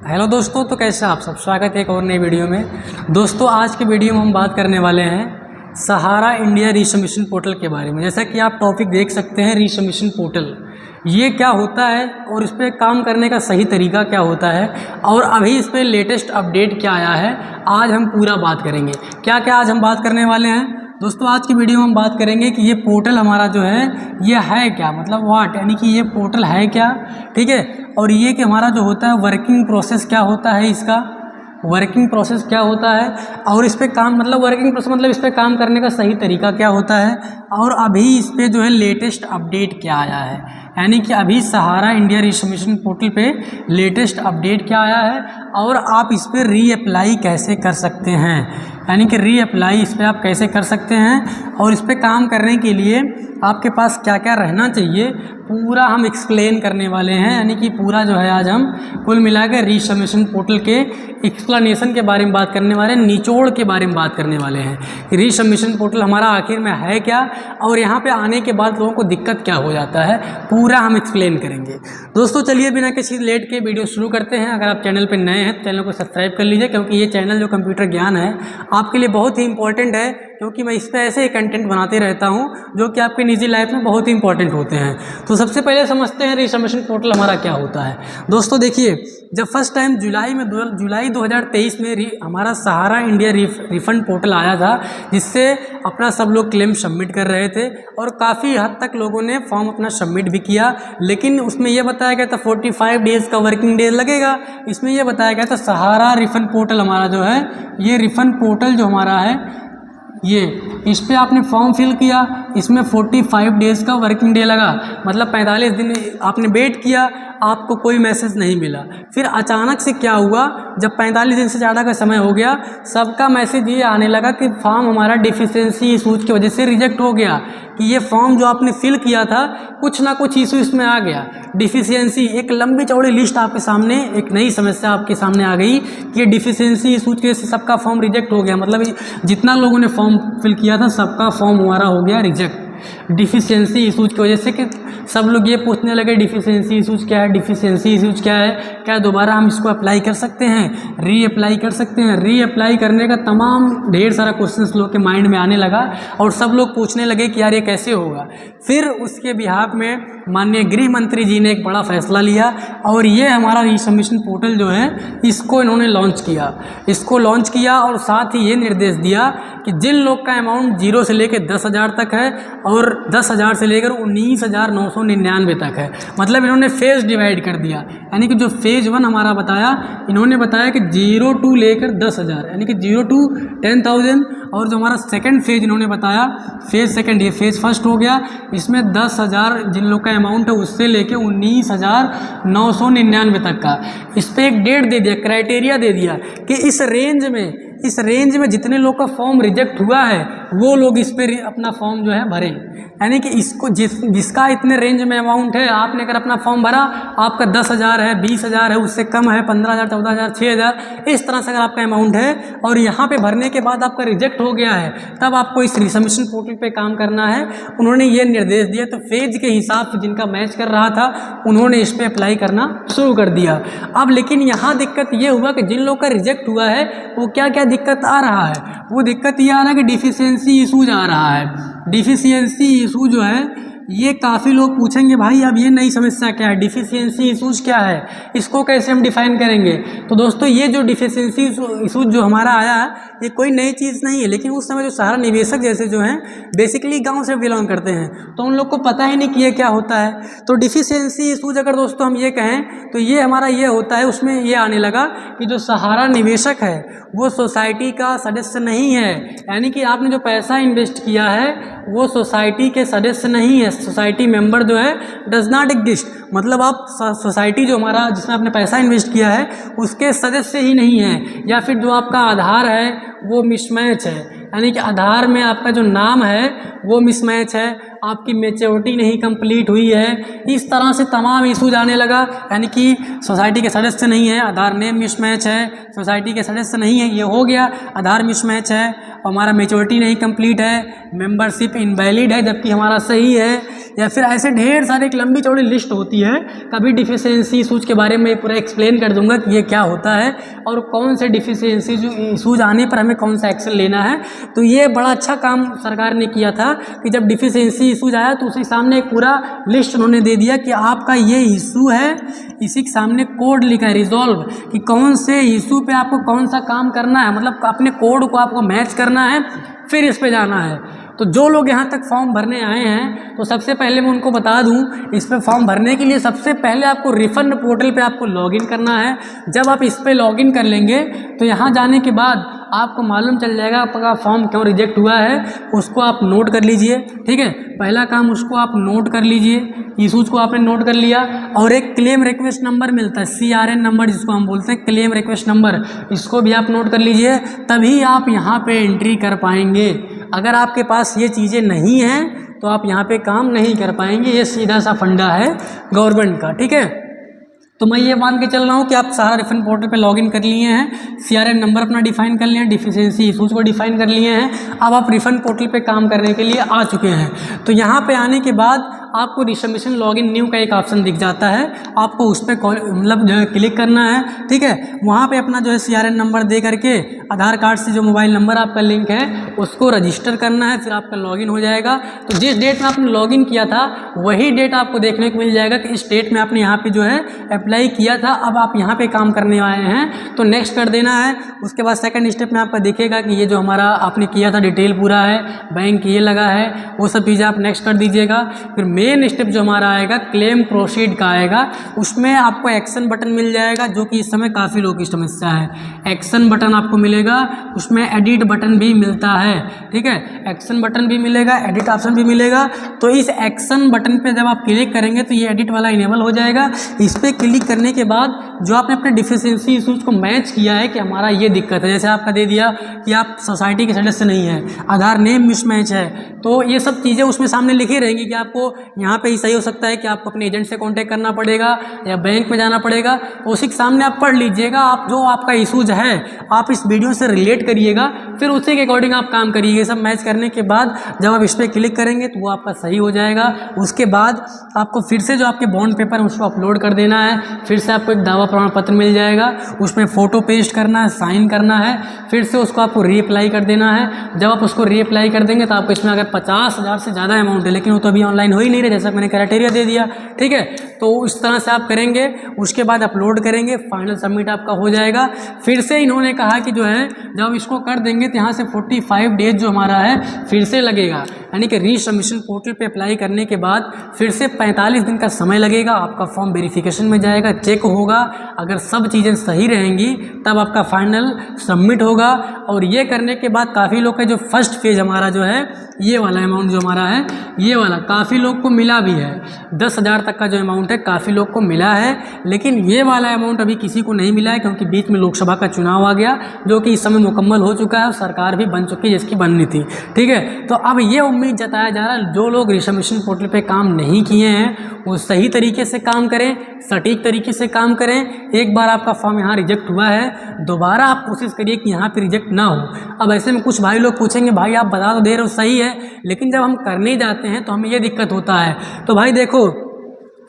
Hello दोस्तों, तो कैसे आप सब। स्वागत है एक और नई वीडियो में। दोस्तों आज के वीडियो में हम बात करने वाले हैं सहारा इंडिया रीसबमिशन पोर्टल के बारे में। जैसा कि आप टॉपिक देख सकते हैं, रीसबमिशन पोर्टल ये क्या होता है और इस पर काम करने का सही तरीका क्या होता है और अभी इस पर लेटेस्ट अपडेट क्या आया है, आज हम पूरा बात करेंगे। क्या क्या आज हम बात करने वाले हैं दोस्तों। आज की वीडियो में हम बात करेंगे कि ये पोर्टल हमारा जो है ये है क्या, मतलब व्हाट, यानी कि ये पोर्टल है क्या, ठीक है। और ये कि हमारा जो होता है वर्किंग प्रोसेस क्या होता है, इसका वर्किंग प्रोसेस क्या होता है और इस पे काम मतलब वर्किंग प्रोसेस मतलब इस पे काम करने का सही तरीका क्या होता है और अभी इस पे जो है लेटेस्ट अपडेट क्या आया है, यानी कि अभी सहारा इंडिया रीसबमिशन पोर्टल पे लेटेस्ट अपडेट क्या आया है और आप इस पर रीअप्लाई कैसे कर सकते हैं, यानी कि रीअप्लाई इस पर आप कैसे कर सकते हैं और इस पर काम करने के लिए आपके पास क्या क्या रहना चाहिए, पूरा हम एक्सप्लेन करने वाले हैं। यानी कि पूरा जो है आज हम कुल मिलाकर रीसबमिशन पोर्टल के एक्सप्लेनेशन के बारे में बात करने वाले हैं, निचोड़ के बारे में बात करने वाले हैं कि रीसबमिशन पोर्टल हमारा आखिर में है क्या और यहाँ पे आने के बाद लोगों को दिक्कत क्या हो जाता है, पूरा हम एक्सप्लेन करेंगे। दोस्तों चलिए बिना किसी लेट के वीडियो शुरू करते हैं। अगर आप चैनल पर नए हैं तो चैनल को सब्सक्राइब कर लीजिए, क्योंकि ये चैनल जो कंप्यूटर ज्ञान है आपके लिए बहुत ही इंपॉर्टेंट है, क्योंकि मैं इस पर ऐसे ही कंटेंट बनाते रहता हूँ जो कि आपकी निजी लाइफ में बहुत ही इंपॉर्टेंट होते हैं। तो सबसे पहले समझते हैं रीसबमिशन पोर्टल हमारा क्या होता है। दोस्तों देखिए, जब फर्स्ट टाइम जुलाई 2023 में हमारा सहारा इंडिया रिफंड पोर्टल आया था, जिससे अपना सब लोग क्लेम सबमिट कर रहे थे और काफ़ी हद तक लोगों ने फॉर्म अपना सबमिट भी किया, लेकिन उसमें यह बताया गया था 45 डेज़ का वर्किंग डेज लगेगा। इसमें यह बताया गया था सहारा रिफंड पोर्टल हमारा जो है, ये रिफंड पोर्टल जो हमारा है ये इस पर आपने फॉर्म फिल किया, इसमें 45 डेज़ का वर्किंग डे लगा, मतलब 45 दिन आपने वेट किया, आपको कोई मैसेज नहीं मिला। फिर अचानक से क्या हुआ, जब 45 दिन से ज़्यादा का समय हो गया, सबका मैसेज ये आने लगा कि फॉर्म हमारा डिफिशियंसी इशूज की वजह से रिजेक्ट हो गया, कि ये फॉर्म जो आपने फिल किया था कुछ ना कुछ इशू इसमें आ गया, डिफिशियंसी। एक लंबी चौड़ी लिस्ट आपके सामने, एक नई समस्या आपके सामने आ गई कि ये डिफिशियंसी इशूज की वजह से सबका फॉर्म रिजेक्ट हो गया, मतलब जितना लोगों ने फॉर्म फिल किया था सबका फॉर्म हमारा हो गया रिजेक्ट डिफिशियंसी इशूज की वजह से। कि सब लोग ये पूछने लगे डिफिशियंसी इशूज क्या है, डिफिशियंसी इशूज क्या है, क्या दोबारा हम इसको अप्लाई कर सकते हैं, रीअप्लाई कर सकते हैं। रीअप्लाई करने का तमाम ढेर सारा क्वेश्चंस लोग के माइंड में आने लगा और सब लोग पूछने लगे कि यार ये कैसे होगा। फिर उसके बिहाफ में माननीय गृह मंत्री जी ने एक बड़ा फैसला लिया और ये हमारा रीसबमिशन पोर्टल जो है इसको इन्होंने लॉन्च किया और साथ ही ये निर्देश दिया कि जिन लोग का अमाउंट 0 से लेकर 10,000 तक है और 10,000 से लेकर 19,999 तक है, मतलब इन्होंने फेज डिवाइड कर दिया। यानी कि जो फेज 1 हमारा बताया, इन्होंने बताया कि 0 to लेकर 10,000, यानी कि 0 to 10,000, और जो हमारा सेकंड फेज इन्होंने बताया फेज सेकंड, ये फेज फर्स्ट हो गया, इसमें 10,000 जिन लोग का अमाउंट है उससे लेके 19,999 तक का। इस पर एक डेट दे दिया, क्राइटेरिया दे दिया कि इस रेंज में जितने लोग का फॉर्म रिजेक्ट हुआ है वो लोग इस पर अपना फॉर्म जो है भरें। यानी कि इसको जिसका इतने रेंज में अमाउंट है, आपने अगर अपना फॉर्म भरा, आपका 10,000 है, 20,000 है, उससे कम है, 15,000, 14,000, 6,000, इस तरह से अगर आपका अमाउंट है और यहाँ पे भरने के बाद आपका रिजेक्ट हो गया है, तब आपको इस रीसबमिशन पोर्टल पे काम करना है। उन्होंने ये निर्देश दिया, तो फेज के हिसाब से जिनका मैच कर रहा था उन्होंने इस पर अप्लाई करना शुरू कर दिया। अब लेकिन यहाँ दिक्कत ये हुआ कि जिन लोग का रिजेक्ट हुआ है वो क्या क्या दिक्कत आ रहा है, वो दिक्कत ये आ रहा है कि डिफिशियंसी इशूज आ रहा है। डिफिशियंसी इशू जो है ये काफ़ी लोग पूछेंगे भाई अब ये नई समस्या क्या है, डिफिशियंसी इशूज क्या है, इसको कैसे हम डिफाइन करेंगे। तो दोस्तों ये जो डिफिशियंसी इशूज जो हमारा आया है ये कोई नई चीज़ नहीं है, लेकिन उस समय जो सहारा निवेशक जैसे जो हैं बेसिकली गांव से बिलोंग करते हैं तो उन लोग को पता ही नहीं कि ये क्या होता है। तो डिफिशियंसी इशूज अगर दोस्तों हम ये कहें तो ये हमारा ये होता है, उसमें ये आने लगा कि जो सहारा निवेशक है वो सोसाइटी का सदस्य नहीं है, यानी कि आपने जो पैसा इन्वेस्ट किया है वो सोसाइटी के सदस्य नहीं है, सोसाइटी मेंबर जो है डज नॉट एग्जिस्ट, मतलब आप सोसाइटी जो हमारा जिसमें आपने पैसा इन्वेस्ट किया है उसके सदस्य ही नहीं है। या फिर जो आपका आधार है वो मिसमैच है, यानी कि आधार में आपका जो नाम है वो मिसमैच है, आपकी मैच्योरिटी नहीं कंप्लीट हुई है, इस तरह से तमाम इशूज आने लगा। यानी कि सोसाइटी के सदस्य नहीं है, आधार नेम मिसमैच है, सोसाइटी के सदस्य नहीं है, ये हो गया, आधार मिसमैच है, हमारा मैच्योरिटी नहीं कंप्लीट है, मेंबरशिप इनवैलिड है जबकि हमारा सही है, या फिर ऐसे ढेर सारे एक लंबी चौड़ी लिस्ट होती है। कभी डिफिशियंसी इशूज़ के बारे में पूरा एक्सप्लेन कर दूंगा कि ये क्या होता है और कौन से डिफिशियंसी जो इशूज़ आने पर हमें कौन सा एक्शन लेना है। तो ये बड़ा अच्छा काम सरकार ने किया था कि जब डिफिशियंसी इशूज़ आया तो उसके सामने एक पूरा लिस्ट उन्होंने दे दिया कि आपका ये इशू है, इसी के सामने कोड लिखा है रिजॉल्व कि कौन से इशू पे आपको कौन सा काम करना है, मतलब अपने कोड को आपको मैच करना है, फिर इस पे जाना है। तो जो लोग यहाँ तक फॉर्म भरने आए हैं तो सबसे पहले मैं उनको बता दूँ, इस पे फॉर्म भरने के लिए सबसे पहले आपको रिफंड पोर्टल पे आपको लॉगिन करना है। जब आप इस पे लॉगिन कर लेंगे तो यहाँ जाने के बाद आपको मालूम चल जाएगा आपका फॉर्म क्यों रिजेक्ट हुआ है, उसको आप नोट कर लीजिए। ठीक है, पहला काम उसको आप नोट कर लीजिए, इशूज़ को आपने नोट कर लिया। और एक क्लेम रिक्वेस्ट नंबर मिलता है, CRN नंबर जिसको हम बोलते हैं क्लेम रिक्वेस्ट नंबर, इसको भी आप नोट कर लीजिए, तभी आप यहाँ पे एंट्री कर पाएंगे। अगर आपके पास ये चीज़ें नहीं हैं तो आप यहाँ पे काम नहीं कर पाएंगे। ये सीधा सा फंडा है गवर्नमेंट का। ठीक है, तो मैं ये मान के चल रहा हूँ कि आप सारा रिफंड पोर्टल पे लॉगिन कर लिए हैं, CRN नंबर अपना डिफाइन कर लिए हैं, डिफिशियंसी इशूज़ को डिफाइन कर लिए हैं। अब आप रिफंड पोर्टल पे काम करने के लिए आ चुके हैं। तो यहाँ पे आने के बाद आपको रिसबमिशन लॉगिन न्यू का एक ऑप्शन दिख जाता है, आपको उस पर मतलब जो है क्लिक करना है। ठीक है, वहाँ पे अपना जो है CRN नंबर दे करके आधार कार्ड से जो मोबाइल नंबर आपका लिंक है उसको रजिस्टर करना है, फिर आपका लॉगिन हो जाएगा। तो जिस डेट में आपने लॉगिन किया था वही डेट आपको देखने को मिल जाएगा कि इस डेट में आपने यहाँ पे जो है अप्लाई किया था, अब आप यहाँ पे काम करने आए हैं तो नेक्स्ट कर देना है। उसके बाद सेकंड स्टेप में आपका दिखेगा कि ये जो हमारा आपने किया था डिटेल पूरा है, बैंक ये लगा है, वो सब चीज़ें आप नेक्स्ट कर दीजिएगा। फिर मेन स्टेप जो हमारा आएगा क्लेम प्रोसीड का आएगा, उसमें आपको एक्शन बटन मिल जाएगा, जो कि इस समय काफ़ी लोगों की समस्या है। एक्शन बटन आपको मिलेगा, उसमें एडिट बटन भी मिलता है। ठीक है, एक्शन बटन भी मिलेगा, एडिट ऑप्शन भी मिलेगा। तो इस एक्शन बटन पे जब आप क्लिक करेंगे तो ये एडिट वाला इनेबल हो जाएगा। इस पर क्लिक करने के बाद जो आपने अपने डिफिशियंसी इशूज़ को मैच किया है कि हमारा ये दिक्कत है, जैसे आपका दे दिया कि आप सोसाइटी के सदस्य नहीं है, आधार नेम मिसमैच है, तो ये सब चीज़ें उसमें सामने लिखी रहेंगी कि आपको यहाँ पे ही सही हो सकता है कि आपको अपने एजेंट से कांटेक्ट करना पड़ेगा या बैंक में जाना पड़ेगा। तो उसी के सामने आप पढ़ लीजिएगा, आप जो आपका इशूज है आप इस वीडियो से रिलेट करिएगा, फिर उसी के अकॉर्डिंग आप काम करिए। सब मैच करने के बाद जब आप इस पर क्लिक करेंगे तो वो आपका सही हो जाएगा। उसके बाद आपको फिर से जो आपके बॉन्ड पेपर है उसको अपलोड कर देना है, फिर से आपको एक दावा प्रमाण पत्र मिल जाएगा, उसमें फ़ोटो पेस्ट करना है, साइन करना है, फिर से उसको आपको रीअप्लाई कर देना है। जब आप उसको रीअप्लाई कर देंगे तो आपको इसमें अगर 50,000 से ज़्यादा अमाउंट है, लेकिन वो तो अभी ऑनलाइन हो ही नहीं रहे, जैसा मैंने क्राइटेरिया दे दिया। ठीक है, तो इस तरह से आप करेंगे, उसके बाद अपलोड करेंगे, फाइनल सबमिट आपका हो जाएगा। फिर से इन्होंने कहा कि जो है जब इसको कर देंगे तो यहाँ से 45 डेज जो हमारा है फिर से लगेगा, यानी कि रीसबमिशन पोर्टल पे अप्लाई करने के बाद फिर से 45 दिन का समय लगेगा। आपका फॉर्म वेरिफिकेशन में जाएगा, चेक होगा, अगर सब चीज़ें सही रहेंगी तब आपका फाइनल सबमिट होगा। और ये करने के बाद काफ़ी लोग का जो फर्स्ट फेज हमारा जो है ये वाला अमाउंट जो हमारा है ये वाला काफ़ी लोग को मिला भी है, 10,000 तक का जो अमाउंट है काफ़ी लोग को मिला है। लेकिन ये वाला अमाउंट अभी किसी को नहीं मिला है, क्योंकि बीच में लोकसभा का चुनाव आ गया जो कि इस समय मुकम्मल हो चुका है और सरकार भी बन चुकी है जिसकी बननी थी। ठीक है, तो अब ये उम्मीद जताया जा रहा है जो लोग रिसबमिशन पोर्टल पे काम नहीं किए हैं वो सही तरीके से काम करें, सटीक तरीके से काम करें। एक बार आपका फॉर्म यहाँ रिजेक्ट हुआ है, दोबारा आप कोशिश करिए कि यहाँ पे रिजेक्ट ना हो। अब ऐसे में कुछ भाई लोग पूछेंगे भाई आप बता तो दे रहे हो सही है, लेकिन जब हम करने जाते हैं तो हमें ये दिक्कत होता है। तो भाई देखो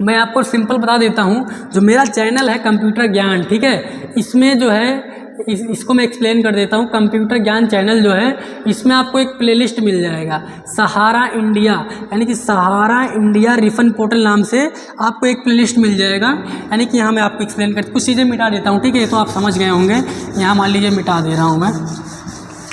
मैं आपको सिंपल बता देता हूँ, जो मेरा चैनल है कंप्यूटर ज्ञान, ठीक है, इसमें जो है इसको मैं एक्सप्लेन कर देता हूँ। कंप्यूटर ज्ञान चैनल जो है इसमें आपको एक प्लेलिस्ट मिल जाएगा, सहारा इंडिया, यानी कि सहारा इंडिया रिफंड पोर्टल नाम से आपको एक प्लेलिस्ट मिल जाएगा। यानी कि यहाँ मैं आपको एक्सप्लेन कर कुछ चीज़ें मिटा देता हूँ, ठीक है, तो आप समझ गए होंगे। यहाँ मान लीजिए मिटा दे रहा हूँ मैं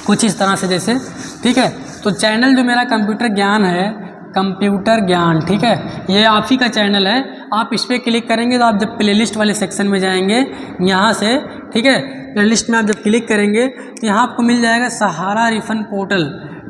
कुछ इस तरह से जैसे, ठीक है। तो चैनल जो मेरा कंप्यूटर ज्ञान है, कंप्यूटर ज्ञान, ठीक है, ये आप ही का चैनल है। आप इस पर क्लिक करेंगे तो आप जब प्लेलिस्ट वाले सेक्शन में जाएंगे यहाँ से, ठीक है, प्लेलिस्ट में आप जब क्लिक करेंगे तो यहाँ आपको मिल जाएगा सहारा रिफंड पोर्टल,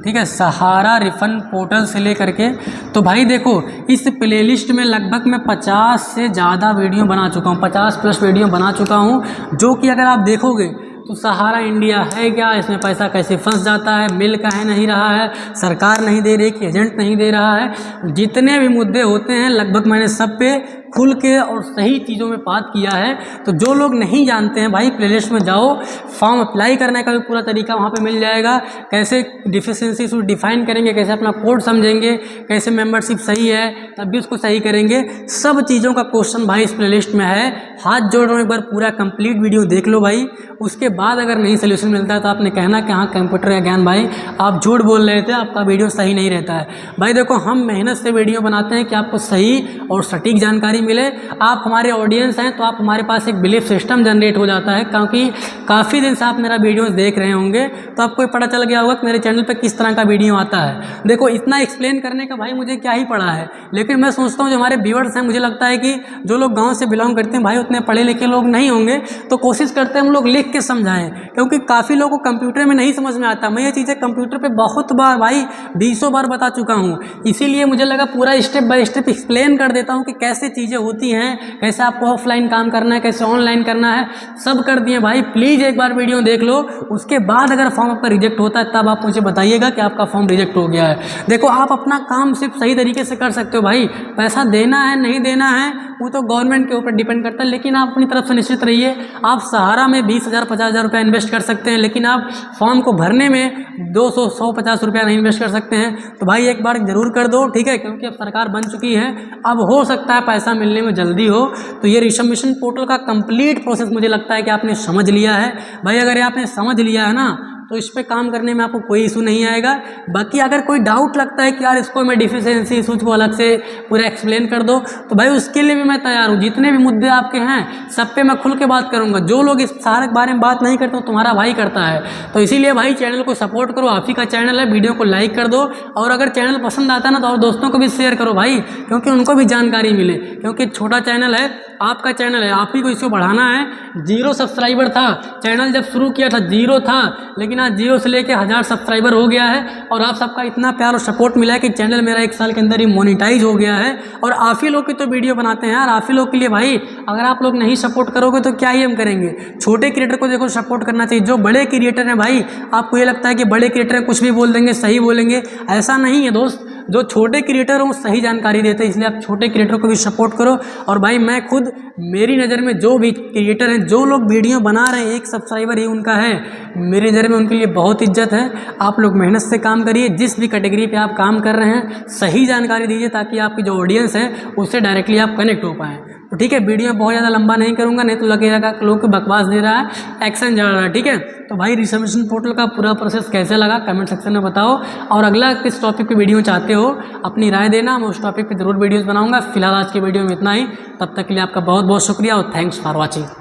ठीक है, सहारा रिफंड पोर्टल से लेकर के। तो भाई देखो इस प्लेलिस्ट में लगभग मैं 50 से ज़्यादा वीडियो बना चुका हूँ, 50+ वीडियो बना चुका हूँ, जो कि अगर आप देखोगे तो सहारा इंडिया है क्या, इसमें पैसा कैसे फंस जाता है, मिल काहे नहीं रहा है, सरकार नहीं दे रही कि एजेंट नहीं दे रहा है, जितने भी मुद्दे होते हैं लगभग मैंने सब पे खुल के और सही चीज़ों में बात किया है। तो जो लोग नहीं जानते हैं भाई, प्लेलिस्ट में जाओ, फॉर्म अप्लाई करने का भी पूरा तरीका वहाँ पे मिल जाएगा, कैसे डिफिशिएंसी को डिफाइन करेंगे, कैसे अपना कोड समझेंगे, कैसे मेंबरशिप सही है तब भी उसको सही करेंगे, सब चीज़ों का क्वेश्चन भाई इस प्लेलिस्ट में है। हाथ जोड़ रहा हूँ, एक बार पूरा कंप्लीट वीडियो देख लो भाई। उसके बाद अगर नहीं सोल्यूशन मिलता है तो आपने कहना कि हाँ कंप्यूटर का ज्ञान भाई आप झूठ बोल रहे थे, आपका वीडियो सही नहीं रहता है। भाई देखो, हम मेहनत से वीडियो बनाते हैं कि आपको सही और सटीक जानकारी मिले। आप हमारे ऑडियंस हैं तो आप हमारे पास एक बिलीफ सिस्टम जनरेट हो जाता है, क्योंकि काफ़ी दिन से आप मेरा वीडियोस देख रहे होंगे तो आपको पता चल गया होगा कि मेरे चैनल पे किस तरह का वीडियो आता है। देखो, इतना एक्सप्लेन करने का भाई मुझे क्या ही पड़ा है, लेकिन मैं सोचता हूँ जो हमारे व्यूअर्स हैं, मुझे लगता है कि जो लोग गाँव से बिलोंग करते हैं भाई, उतने पढ़े लिखे लोग नहीं होंगे, तो कोशिश करते हैं हम लोग लिख के समझाएं, क्योंकि काफ़ी लोगों को कंप्यूटर में नहीं समझ में आता। मैं ये चीज़ें कंप्यूटर पे बहुत बार भाई 20 बार बता चुका हूँ, इसीलिए मुझे लगा पूरा स्टेप बाय स्टेप एक्सप्लेन कर देता हूँ कि कैसे चीज़ें होती हैं, कैसे आपको ऑफलाइन काम करना है, कैसे ऑनलाइन करना है, सब कर दिए भाई। प्लीज़ एक बार वीडियो देख लो, उसके बाद अगर फॉर्म आपका रिजेक्ट होता है तब आप मुझे बताइएगा कि आपका फॉर्म रिजेक्ट हो गया है। देखो, आप अपना काम सिर्फ सही तरीके से कर सकते हो भाई, पैसा देना है नहीं देना है वो तो गवर्नमेंट के ऊपर डिपेंड करता है, लेकिन आप अपनी तरफ से निश्चित रहिए। आप सहारा में 20,000 50,000 रुपया इन्वेस्ट कर सकते हैं, लेकिन आप फॉर्म को भरने में 200 150 रुपया नहीं इन्वेस्ट कर सकते हैं। तो भाई एक बार ज़रूर कर दो, ठीक है, क्योंकि अब सरकार बन चुकी है, अब हो सकता है पैसा मिलने में जल्दी हो। तो ये रिसबमिशन पोर्टल का कंप्लीट प्रोसेस मुझे लगता है कि आपने समझ लिया है भाई। अगर ये आपने समझ लिया है ना तो इस पे काम करने में आपको कोई इशू नहीं आएगा। बाकी अगर कोई डाउट लगता है कि यार इसको मैं डिफिशिएंसी इशूज को अलग से पूरा एक्सप्लेन कर दो, तो भाई उसके लिए भी मैं तैयार हूँ। जितने भी मुद्दे आपके हैं सब पे मैं खुल के बात करूँगा। जो लोग इस सारे के बारे में बात नहीं करते तुम्हारा भाई करता है, तो इसीलिए भाई चैनल को सपोर्ट करो, आप ही का चैनल है, वीडियो को लाइक कर दो, और अगर चैनल पसंद आता है ना तो और दोस्तों को भी शेयर करो भाई, क्योंकि उनको भी जानकारी मिले, क्योंकि छोटा चैनल है, आपका चैनल है, आप ही को इसको बढ़ाना है। 0 सब्सक्राइबर था चैनल जब शुरू किया था, 0 था, लेकिन आज 0 से लेके 1000 सब्सक्राइबर हो गया है, और आप सबका इतना प्यार और सपोर्ट मिला है कि चैनल मेरा 1 साल के अंदर ही मोनेटाइज हो गया है। और आप ही लोग की तो वीडियो बनाते हैं यार, आप ही लोग के लिए भाई। अगर आप लोग नहीं सपोर्ट करोगे तो क्या ही हम करेंगे। छोटे क्रिएटर को देखो सपोर्ट करना चाहिए। जो बड़े क्रिएटर हैं भाई, आपको ये लगता है कि बड़े क्रिएटर हैं कुछ भी बोल देंगे, सही बोलेंगे, ऐसा नहीं है दोस्त। जो छोटे क्रिएटर हों सही जानकारी देते हैं, इसलिए आप छोटे क्रिएटर को भी सपोर्ट करो। और भाई मैं खुद, मेरी नज़र में जो भी क्रिएटर हैं, जो लोग वीडियो बना रहे हैं, 1 सब्सक्राइबर ही उनका है, मेरी नज़र में उनके लिए बहुत इज्जत है। आप लोग मेहनत से काम करिए, जिस भी कैटेगरी पे आप काम कर रहे हैं सही जानकारी दीजिए, ताकि आपकी जो ऑडियंस है उससे डायरेक्टली आप कनेक्ट हो पाएँ। तो ठीक है, वीडियो बहुत ज़्यादा लंबा नहीं करूँगा, नहीं तो लगेगा लोग को बकवास दे रहा है, एक्शन जा रहा है, ठीक है। तो भाई रिसबमिशन पोर्टल का पूरा प्रोसेस कैसे लगा कमेंट सेक्शन में बताओ, और अगला किस टॉपिक पे वीडियो चाहते हो अपनी राय देना, मैं उस टॉपिक पे जरूर वीडियोस बनाऊंगा। फिलहाल आज की वीडियो में इतना ही, तब तक के लिए आपका बहुत बहुत शुक्रिया और थैंक्स फॉर वॉचिंग।